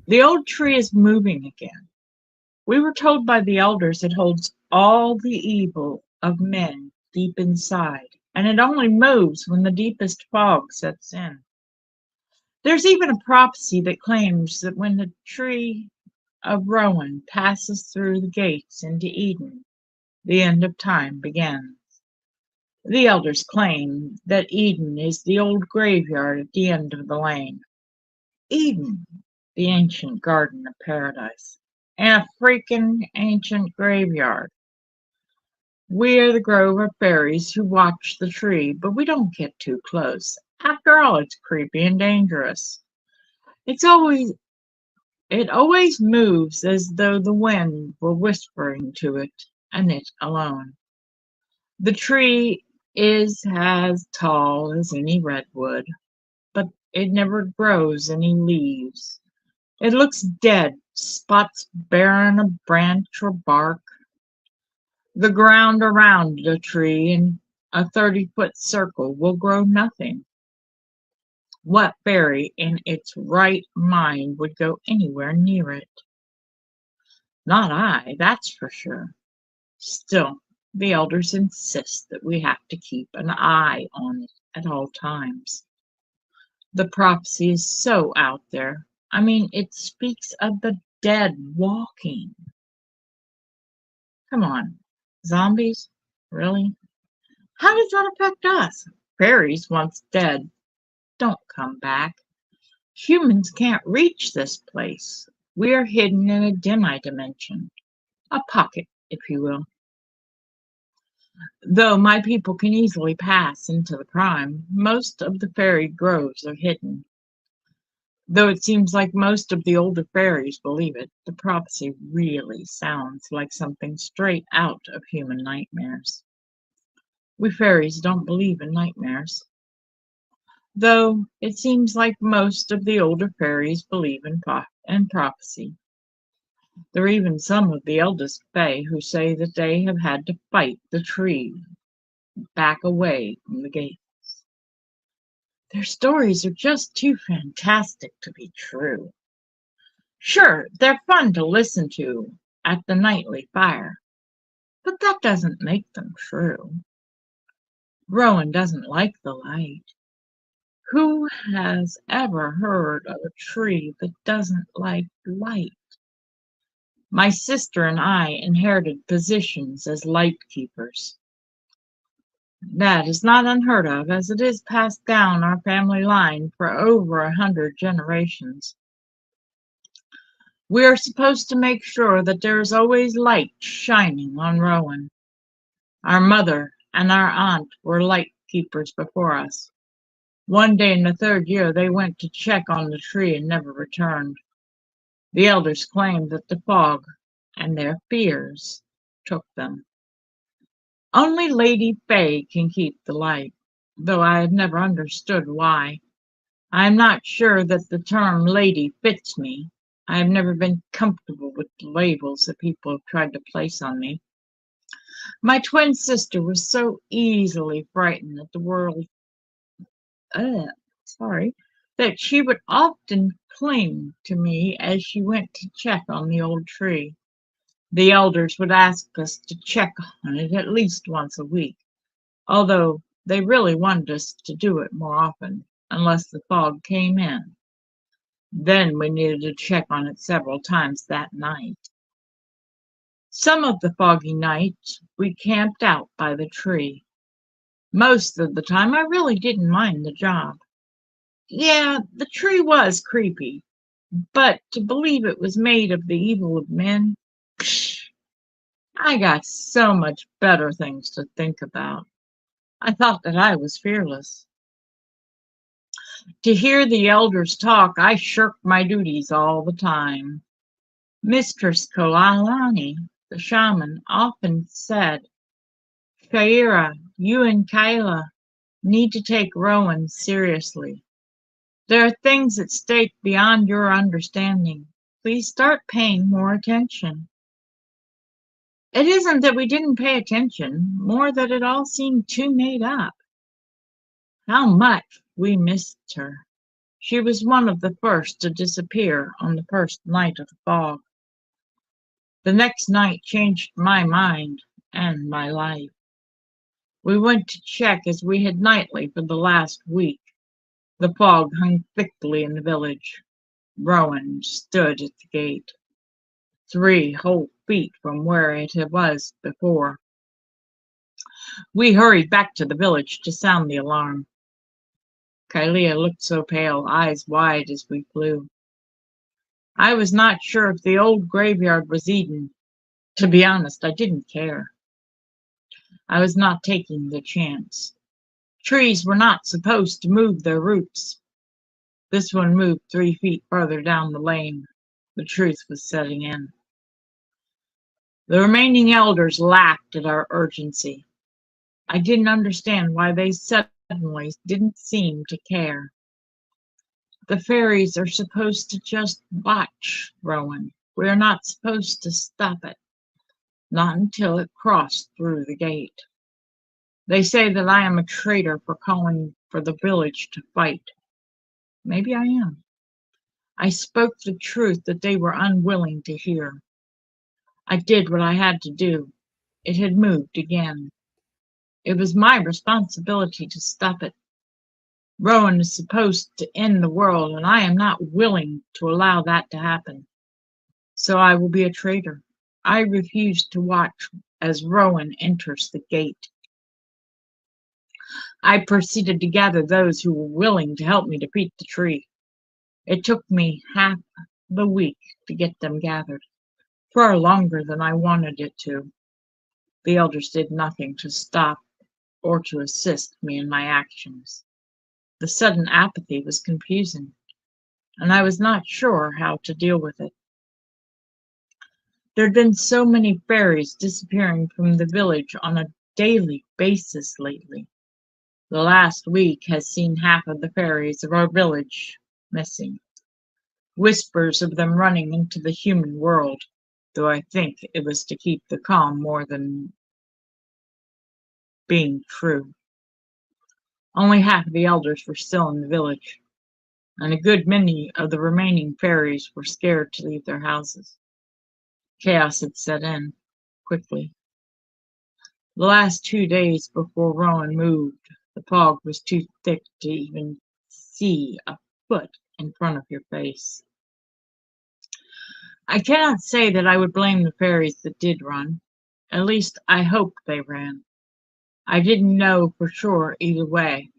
The old tree is moving again. We were told by the elders it holds all the evil of men deep inside, and it only moves when the deepest fog sets in. There's even a prophecy that claims that when the tree of Rowan passes through the gates into Eden, the end of time begins. The elders claim that Eden is the old graveyard at the end of the lane. Eden, the ancient garden of paradise, and a freaking ancient graveyard. We're the grove of fairies who watch the tree, but we don't get too close. After all, it's creepy and dangerous. It's always It always moves as though the wind were whispering to it, and it alone. The tree is as tall as any redwood, but it never grows any leaves. It looks dead, spots barren of branch or bark. The ground around the tree in a 30-foot circle will grow nothing. What fairy in its right mind would go anywhere near it? Not I, that's for sure. Still, the elders insist that we have to keep an eye on it at all times. The prophecy is so out there. I mean, it speaks of the dead walking. Come on, zombies? Really? How does that affect us? Fairies, once dead, don't come back. Humans can't reach this place. We are hidden in a demi-dimension, a pocket, if you will. Though my people can easily pass into the prime, most of the fairy groves are hidden. Though it seems like most of the older fairies believe it, the prophecy really sounds like something straight out of human nightmares. We fairies don't believe in nightmares, though it seems like most of the older fairies believe in prophecy. There are even some of the eldest Fae who say that they have had to fight the tree back away from the gate. Their stories are just too fantastic to be true. Sure, they're fun to listen to at the nightly fire, but that doesn't make them true. Rowan doesn't like the light. Who has ever heard of a tree that doesn't like light? My sister and I inherited positions as light keepers. That is not unheard of, as it is passed down our family line for over 100 generations. We are supposed to make sure that there is always light shining on Rowan. Our mother and our aunt were light keepers before us. One day in the third year, they went to check on the tree and never returned. The elders claimed that the fog and their fears took them. Only Lady Fae can keep the light, though I have never understood why. I am not sure that the term lady fits me. I have never been comfortable with the labels that people have tried to place on me. My twin sister was so easily frightened at the world, uh, sorry, that she would often cling to me as she went to check on the old tree. The elders would ask us to check on it at least once a week, although they really wanted us to do it more often, unless the fog came in. Then we needed to check on it several times that night. Some of the foggy nights we camped out by the tree. Most of the time I really didn't mind the job. Yeah, the tree was creepy, but to believe it was made of the evil of men, psh, I got so much better things to think about. I thought that I was fearless. To hear the elders talk, I shirked my duties all the time. Mistress Koalani, the shaman, often said, Shaira, you and Kyla need to take Rowan seriously. There are things at stake beyond your understanding. Please start paying more attention. It isn't that we didn't pay attention, more that it all seemed too made up. How much we missed her. She was one of the first to disappear on the first night of the fog. The next night changed my mind and my life. We went to check as we had nightly for the last week. The fog hung thickly in the village. Rowan stood at the gate, 3 whole feet from where it was before. We hurried back to the village to sound the alarm. Kalia looked so pale, eyes wide as we flew. I was not sure if the old graveyard was Eden. To be honest, I didn't care. I was not taking the chance. Trees were not supposed to move their roots. This one moved 3 feet further down the lane. The truth was setting in. The remaining elders laughed at our urgency. I didn't understand why they suddenly didn't seem to care. The fairies are supposed to just watch, Rowan. We are not supposed to stop it. Not until it crossed through the gate. They say that I am a traitor for calling for the village to fight. Maybe I am. I spoke the truth that they were unwilling to hear. I did what I had to do. It had moved again. It was my responsibility to stop it. Rowan is supposed to end the world, and I am not willing to allow that to happen. So I will be a traitor. I refuse to watch as Rowan enters the gate. I proceeded to gather those who were willing to help me defeat the tree. It took me half the week to get them gathered, far longer than I wanted it to. The elders did nothing to stop or to assist me in my actions. The sudden apathy was confusing, and I was not sure how to deal with it. There had been so many fairies disappearing from the village on a daily basis lately. The last week has seen half of the fairies of our village missing. Whispers of them running into the human world, though I think it was to keep the calm more than being true. Only half of the elders were still in the village, and a good many of the remaining fairies were scared to leave their houses. Chaos had set in quickly. The last 2 days before Rowan moved, the fog was too thick to even see a foot in front of your face. I cannot say that I would blame the fairies that did run. At least I hoped they ran. I didn't know for sure either way.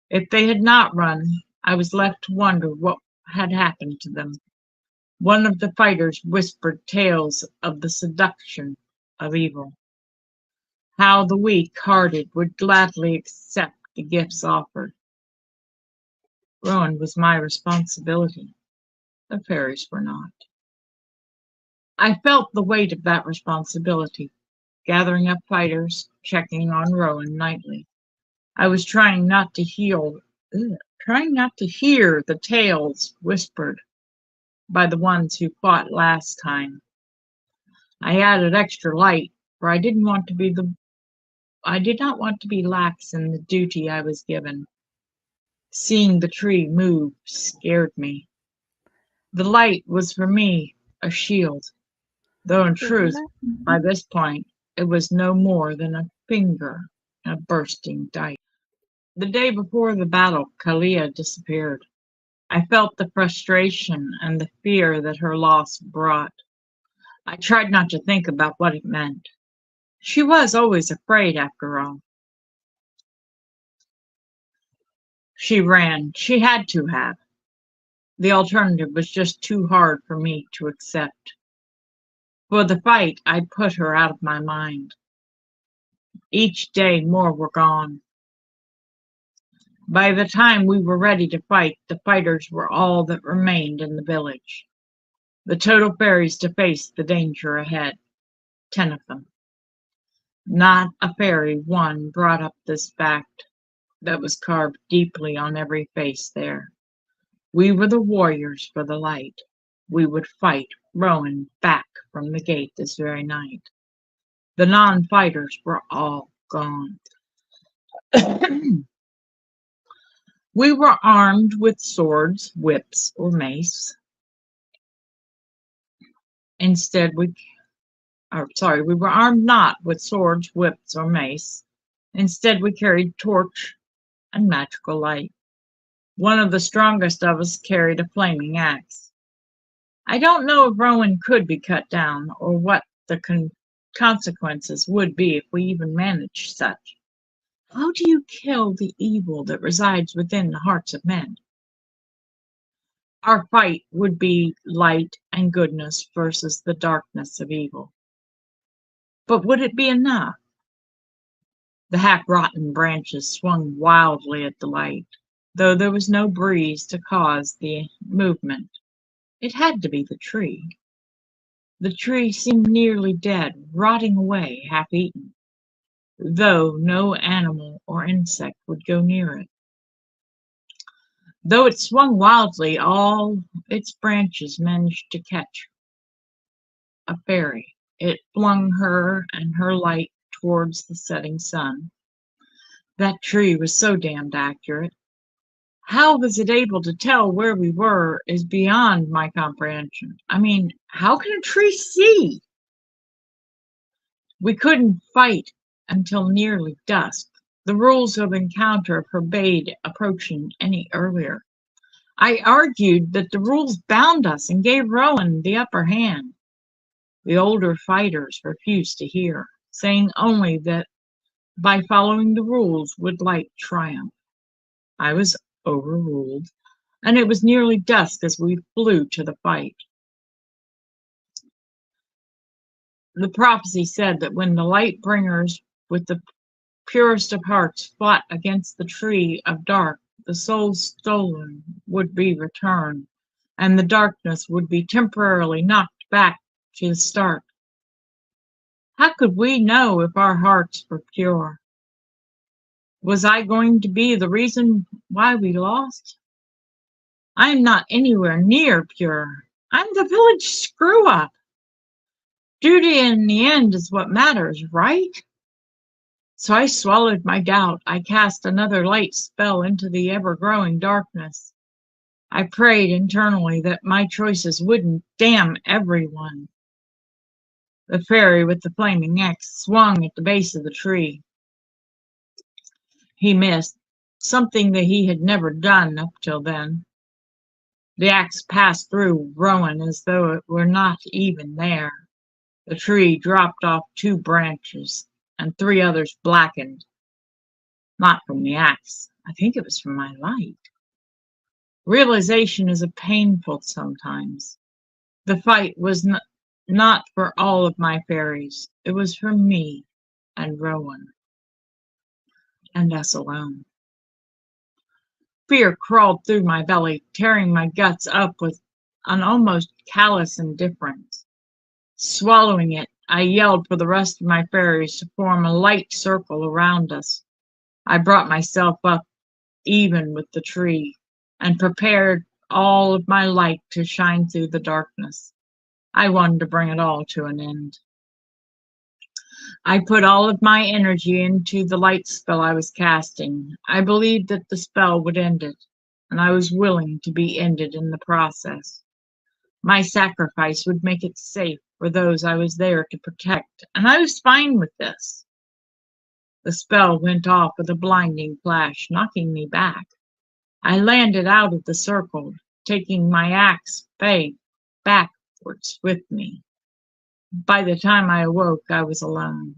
If they had not run, I was left to wonder what had happened to them. One of the fighters whispered tales of the seduction of evil. How the weak-hearted would gladly accept the gifts offered. Rowan was my responsibility. The fairies were not. I felt the weight of that responsibility, gathering up fighters, checking on Rowan nightly. I was trying not to hear the tales whispered by the ones who fought last time. I added extra light, for I did not want to be lax in the duty I was given. Seeing the tree move scared me. The light was for me a shield, though in truth, by this point, it was no more than a finger in a bursting dike. The day before the battle, Kalia disappeared. I felt the frustration and the fear that her loss brought. I tried not to think about what it meant. She was always afraid, after all. She ran. She had to have. The alternative was just too hard for me to accept. For the fight, I put her out of my mind. Each day more were gone. By the time we were ready to fight, the fighters were all that remained in the village. The total fairies to face the danger ahead. 10 of them. Not a fairy one brought up this fact that was carved deeply on every face there. We were the warriors for the light. We would fight Rowan back from the gate this very night. The non-fighters were all gone. We were armed with swords, whips, or mace. Instead, we were armed not with swords, whips, or mace. Instead, we carried torch and magical light. One of the strongest of us carried a flaming axe. I don't know if Rowan could be cut down, or what the consequences would be if we even managed such. How do you kill the evil that resides within the hearts of men? Our fight would be light and goodness versus the darkness of evil. But would it be enough? The half-rotten branches swung wildly at the light, though there was no breeze to cause the movement. It had to be the tree. The tree seemed nearly dead, rotting away, half-eaten, though no animal or insect would go near it. Though it swung wildly, all its branches managed to catch a fairy. It flung her and her light towards the setting sun. That tree was so damned accurate. How was it able to tell where we were is beyond my comprehension. I mean, how can a tree see? We couldn't fight until nearly dusk. The rules of encounter forbade approaching any earlier. I argued that the rules bound us and gave Rowan the upper hand. The older fighters refused to hear, saying only that by following the rules would light triumph. I was overruled, and it was nearly dusk as we flew to the fight. The prophecy said that when the light bringers with the purest of hearts fought against the tree of dark, the souls stolen would be returned, and the darkness would be temporarily knocked back to the start. How could we know if our hearts were pure? Was I going to be the reason why we lost? I am not anywhere near pure. I'm the village screw-up. Duty in the end is what matters, right? So I swallowed my doubt. I cast another light spell into the ever-growing darkness. I prayed internally that my choices wouldn't damn everyone. The fairy with the flaming axe swung at the base of the tree. He missed, something that he had never done up till then. The axe passed through Rowan as though it were not even there. The tree dropped off 2 branches, and 3 others blackened. Not from the axe. I think it was from my light. Realization is painful sometimes. The fight was not for all of my fairies. It was for me and Rowan, and us alone. Fear crawled through my belly, tearing my guts up with an almost callous indifference. Swallowing it, I yelled for the rest of my fairies to form a light circle around us. I brought myself up even with the tree, and prepared all of my light to shine through the darkness. I wanted to bring it all to an end. I put all of my energy into the light spell I was casting. I believed that the spell would end it, and I was willing to be ended in the process. My sacrifice would make it safe for those I was there to protect, and I was fine with this. The spell went off with a blinding flash, knocking me back. I landed out of the circle, taking my axe Fae backwards with me. By the time I awoke, I was alone.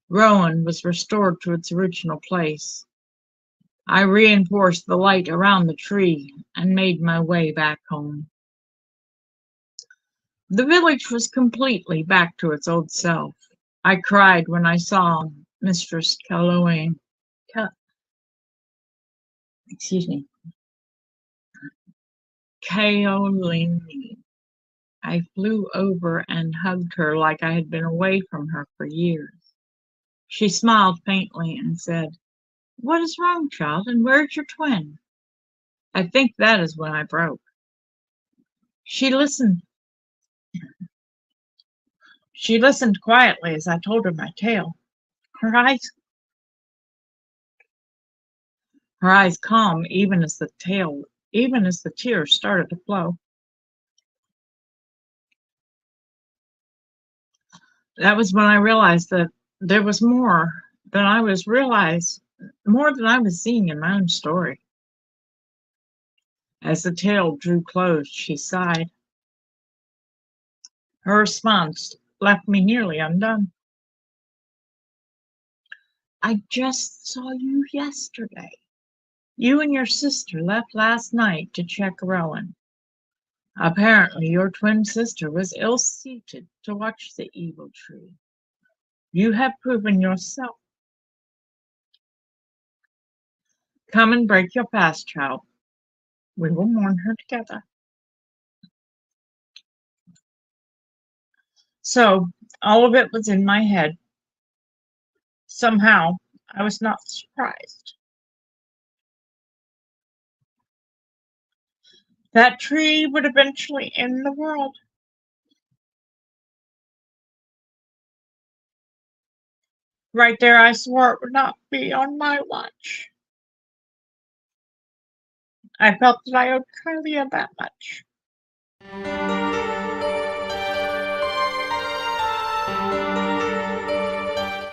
Rowan was restored to its original place. I reinforced the light around the tree and made my way back home. The village was completely back to its old self. I cried when I saw Mistress Caroline. Caroline. I flew over and hugged her like I had been away from her for years. She smiled faintly and said, "What is wrong, child, and where's your twin?" I think that is when I broke. She listened. She listened quietly as I told her my tale. Her eyes her eyes calm even as the tears started to flow. That was when I realized that there was more than I was seeing in my own story. As the tale drew close, she sighed. Her response left me nearly undone. I just saw you yesterday. You and your sister left last night to check Rowan. Apparently, your twin sister was ill-suited to watch the evil tree. You have proven yourself. Come and break your fast, child. We will mourn her together. So, all of it was in my head. Somehow, I was not surprised. That tree would eventually end the world. Right there, I swore it would not be on my watch. I felt that I owed Kylia that much.